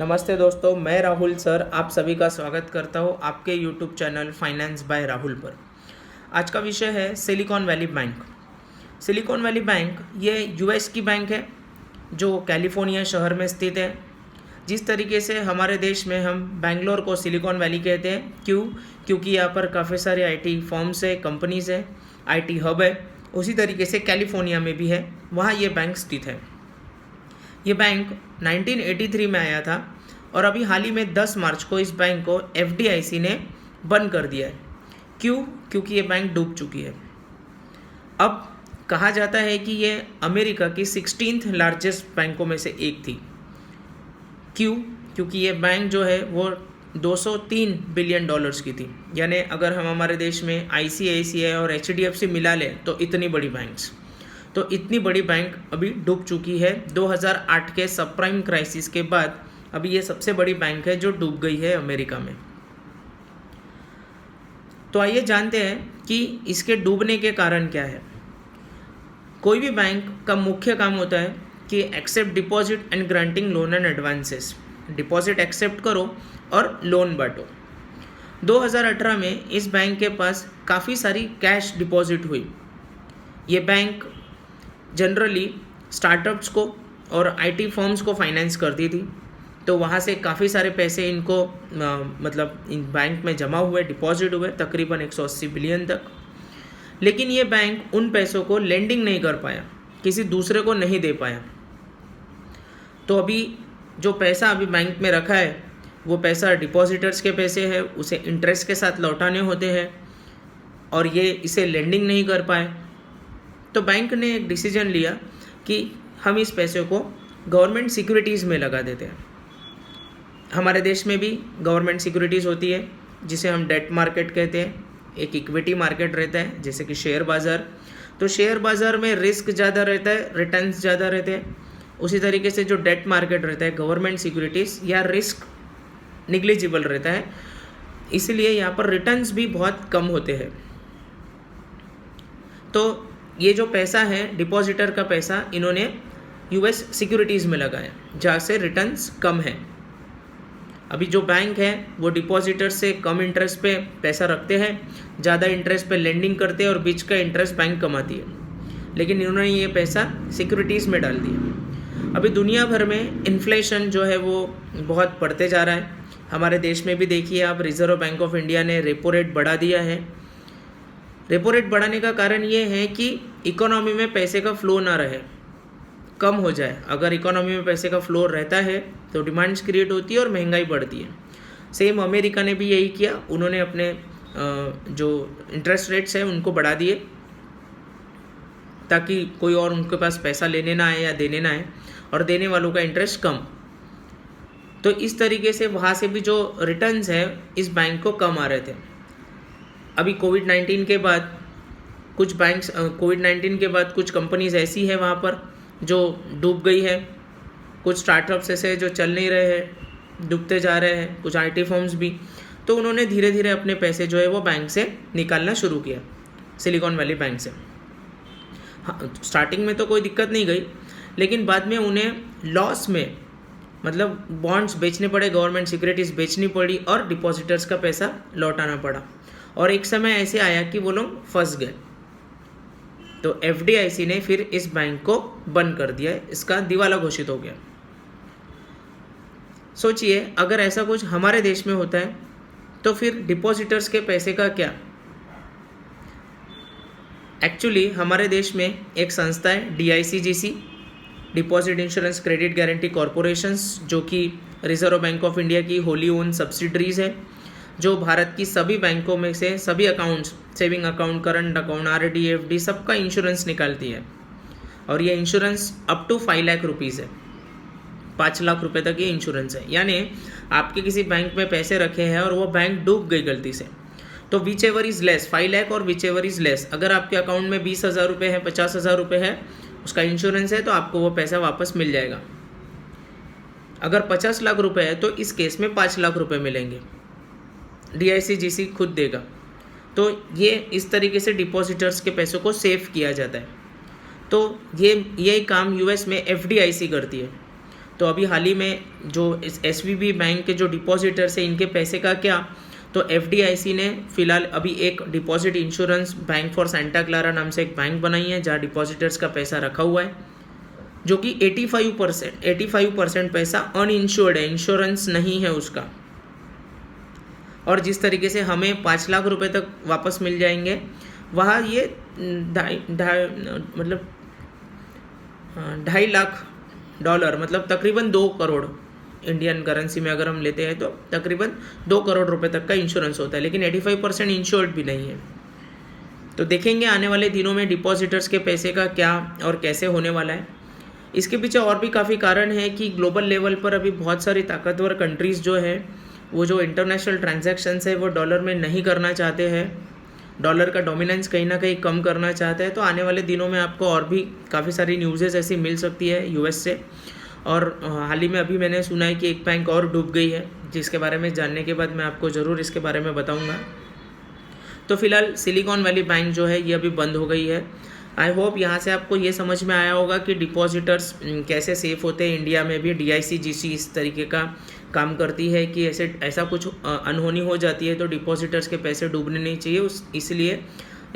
नमस्ते दोस्तों, मैं राहुल सर आप सभी का स्वागत करता हूँ आपके YouTube channel finance by Rahul पर। आज का विषय है Silicon Valley Bank. Silicon Valley Bank ये यूएस की बैंक है जो कैलिफोर्निया शहर में स्थित है। जिस तरीके से हमारे देश में हम बेंगलोर को सिलिकॉन वैली कहते हैं, क्योंकि यहाँ पर काफ़ी सारे आईटी फर्म्स है, कंपनीज़ है, आईटी हब है। उसी तरीके से कैलिफोर्निया में भी है, वहाँ ये बैंक स्थित है। ये बैंक 1983 में आया था और अभी हाल ही में 10 मार्च को इस बैंक को एफडीआईसी ने बंद कर दिया है। क्योंकि ये बैंक डूब चुकी है। अब कहा जाता है कि ये अमेरिका की 16th लार्जेस्ट बैंकों में से एक थी। क्योंकि ये बैंक जो है वो 203 बिलियन डॉलर्स की थी। यानी अगर हम हमारे देश में आईसीआईसीआई और एचडीएफसी मिला लें तो इतनी बड़ी बैंक्स, तो इतनी बड़ी बैंक अभी डूब चुकी है। 2008 के सबप्राइम क्राइसिस के बाद अभी ये सबसे बड़ी बैंक है जो डूब गई है अमेरिका में। तो आइए जानते हैं कि इसके डूबने के कारण क्या है। कोई भी बैंक का मुख्य काम होता है कि accept deposit and granting loan and advances. Deposit accept करो और लोन बांटो। 2018 में इस बैंक के पास काफ़ी सारी कैश डिपॉजिट हुई। ये बैंक जनरली स्टार्टअप्स को और आईटी फर्म्स को फाइनेंस करती थी, तो वहाँ से काफ़ी सारे पैसे इनको इन बैंक में जमा हुए, डिपॉजिट हुए तकरीबन 180 बिलियन तक। लेकिन ये बैंक उन पैसों को लेंडिंग नहीं कर पाया, किसी दूसरे को नहीं दे पाया। तो अभी जो पैसा अभी बैंक में रखा है वो पैसा डिपॉजिटर्स के पैसे है, उसे इंटरेस्ट के साथ लौटाने होते हैं और ये इसे लेंडिंग नहीं कर पाए। तो बैंक ने एक डिसीजन लिया कि हम इस पैसे को गवर्नमेंट सिक्योरिटीज़ में लगा देते हैं। हमारे देश में भी गवर्नमेंट सिक्योरिटीज़ होती है जिसे हम डेट मार्केट कहते हैं। एक इक्विटी मार्केट रहता है जैसे कि शेयर बाज़ार। तो शेयर बाज़ार में रिस्क ज़्यादा रहता है, रिटर्न्स ज़्यादा रहते हैं। उसी तरीके से जो डेट मार्केट रहता है, गवर्नमेंट सिक्योरिटीज़ या रिस्क निग्लिजिबल रहता है, इसलिए यहाँ पर रिटर्न्स भी बहुत कम होते हैं। तो ये जो पैसा है, डिपॉजिटर का पैसा, इन्होंने यूएस सिक्योरिटीज़ में लगाया जहाँ से रिटर्न्स कम है। अभी जो बैंक है वो डिपॉजिटर से कम इंटरेस्ट पे पैसा रखते हैं, ज़्यादा इंटरेस्ट पे लेंडिंग करते हैं और बीच का इंटरेस्ट बैंक कमाती है। लेकिन इन्होंने ये पैसा सिक्योरिटीज़ में डाल दिया। अभी दुनिया भर में इन्फ्लेशन जो है वो बहुत बढ़ते जा रहा है। हमारे देश में भी देखिए आप, रिजर्व बैंक ऑफ इंडिया ने रेपो रेट बढ़ा दिया है। रेपो रेट बढ़ाने का कारण ये है कि इकोनॉमी में पैसे का फ्लो ना रहे, कम हो जाए। अगर इकोनॉमी में पैसे का फ्लो रहता है तो डिमांड्स क्रिएट होती है और महंगाई बढ़ती है। सेम अमेरिका ने भी यही किया। उन्होंने अपने जो इंटरेस्ट रेट्स हैं उनको बढ़ा दिए ताकि कोई और उनके पास पैसा लेने ना आए या देने ना आए, और देने वालों का इंटरेस्ट कम। तो इस तरीके से वहाँ से भी जो रिटर्न्स हैं इस बैंक को कम आ रहे थे। अभी कोविड-19 के बाद कुछ कंपनीज ऐसी है वहाँ पर जो डूब गई है। कुछ स्टार्टअप्स ऐसे जो चल नहीं रहे हैं, डूबते जा रहे हैं, कुछ आईटी फर्म्स भी। तो उन्होंने धीरे धीरे अपने पैसे जो है वो बैंक से निकालना शुरू किया, सिलिकॉन वैली बैंक से। हाँ, स्टार्टिंग में तो कोई दिक्कत नहीं गई, लेकिन बाद में उन्हें लॉस में बॉन्ड्स बेचने पड़े, गवर्नमेंट सिक्योरिटीज़ बेचनी पड़ी और डिपॉजिटर्स का पैसा लौटाना पड़ा। और एक समय ऐसे आया कि वो लोग फंस गए। तो एफडीआईसी ने फिर इस बैंक को बंद कर दिया, इसका दिवाला घोषित हो गया। सोचिए अगर ऐसा कुछ हमारे देश में होता है तो फिर डिपॉजिटर्स के पैसे का क्या। एक्चुअली हमारे देश में एक संस्था है DICGC, deposit insurance credit guarantee corporations, जो कि रिजर्व बैंक ऑफ इंडिया की होली ओन सब्सिडरीज है, जो भारत की सभी बैंकों में से सभी accounts, saving account, current account, RD, FD, सबका इंश्योरेंस निकालती है। और ये insurance up to 5 lakh rupees है, 5 लाख रुपए तक ये इंश्योरेंस है। यानी आपके किसी बैंक में पैसे रखे हैं और वो बैंक डूब गई गलती से, तो which ever is less, 5 lakh और विच एवर इज़ लेस, अगर आपके अकाउंट में 20,000 रुपये है, 50,000 रुपये है, उसका इंश्योरेंस है, तो आपको वो पैसा वापस मिल जाएगा। अगर 50 लाख रुपये है तो इस केस में 5 लाख रुपये मिलेंगे, डीआईसीजीसी खुद देगा। तो ये इस तरीके से डिपॉजिटर्स के पैसों को सेव किया जाता है। तो ये काम यूएस में एफडीआईसी करती है। तो अभी हाल ही में जो इस SVB बैंक के जो डिपॉजिटर्स है इनके पैसे का क्या, तो FDIC ने फिलहाल अभी एक deposit insurance bank for Santa Clara नाम से एक बैंक बनाई है जहाँ डिपॉजिटर्स का पैसा रखा हुआ है, जो कि 85% पैसा अनइंश्योर्ड है, इंश्योरेंस नहीं है उसका। और जिस तरीके से हमें 5 लाख रुपए तक वापस मिल जाएंगे, वहाँ ये मतलब $2.5 लाख मतलब तकरीबन 2 करोड़ इंडियन करेंसी में अगर हम लेते हैं तो तकरीबन 2 करोड़ रुपए तक का इंश्योरेंस होता है, लेकिन 85% इंश्योर्ड भी नहीं है। तो देखेंगे आने वाले दिनों में डिपॉजिटर्स के पैसे का क्या और कैसे होने वाला है। इसके पीछे और भी काफ़ी कारण है कि ग्लोबल लेवल पर अभी बहुत सारी ताकतवर कंट्रीज़ जो है वो जो इंटरनेशनल ट्रांजैक्शंस है वो डॉलर में नहीं करना चाहते हैं, डॉलर का डोमिनेंस कहीं ना कहीं कम करना चाहते हैं। तो आने वाले दिनों में आपको और भी काफ़ी सारी न्यूज़ेस ऐसी मिल सकती है US से। और हाल ही में अभी मैंने सुना है कि एक बैंक और डूब गई है, जिसके बारे में जानने के बाद मैं आपको ज़रूर इसके बारे में बताऊंगा। तो फिलहाल सिलिकॉन वैली बैंक जो है ये अभी बंद हो गई है। आई होप यहाँ से आपको ये समझ में आया होगा कि डिपॉजिटर्स कैसे सेफ होते हैं। इंडिया में भी DICGC इस तरीके का काम करती है कि ऐसा कुछ अनहोनी हो जाती है तो डिपॉजिटर्स के पैसे डूबने नहीं चाहिए, इसलिए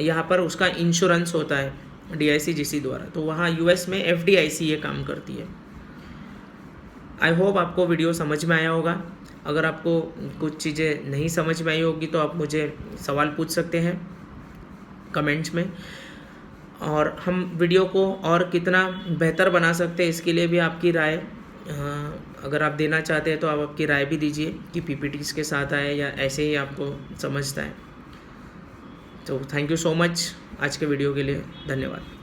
यहाँ पर उसका इंश्योरेंस होता है DICGC द्वारा। तो वहाँ US में FDIC ये काम करती है। आई होप आपको वीडियो समझ में आया होगा। अगर आपको कुछ चीज़ें नहीं समझ में आई होगी तो आप मुझे सवाल पूछ सकते हैं कमेंट्स में, और हम वीडियो को और कितना बेहतर बना सकते हैं इसके लिए भी आपकी राय अगर आप देना चाहते हैं तो आप आपकी राय भी दीजिए कि PPTs के साथ आए या ऐसे ही आपको समझता है। तो थैंक यू सो मच आज के वीडियो के लिए, धन्यवाद।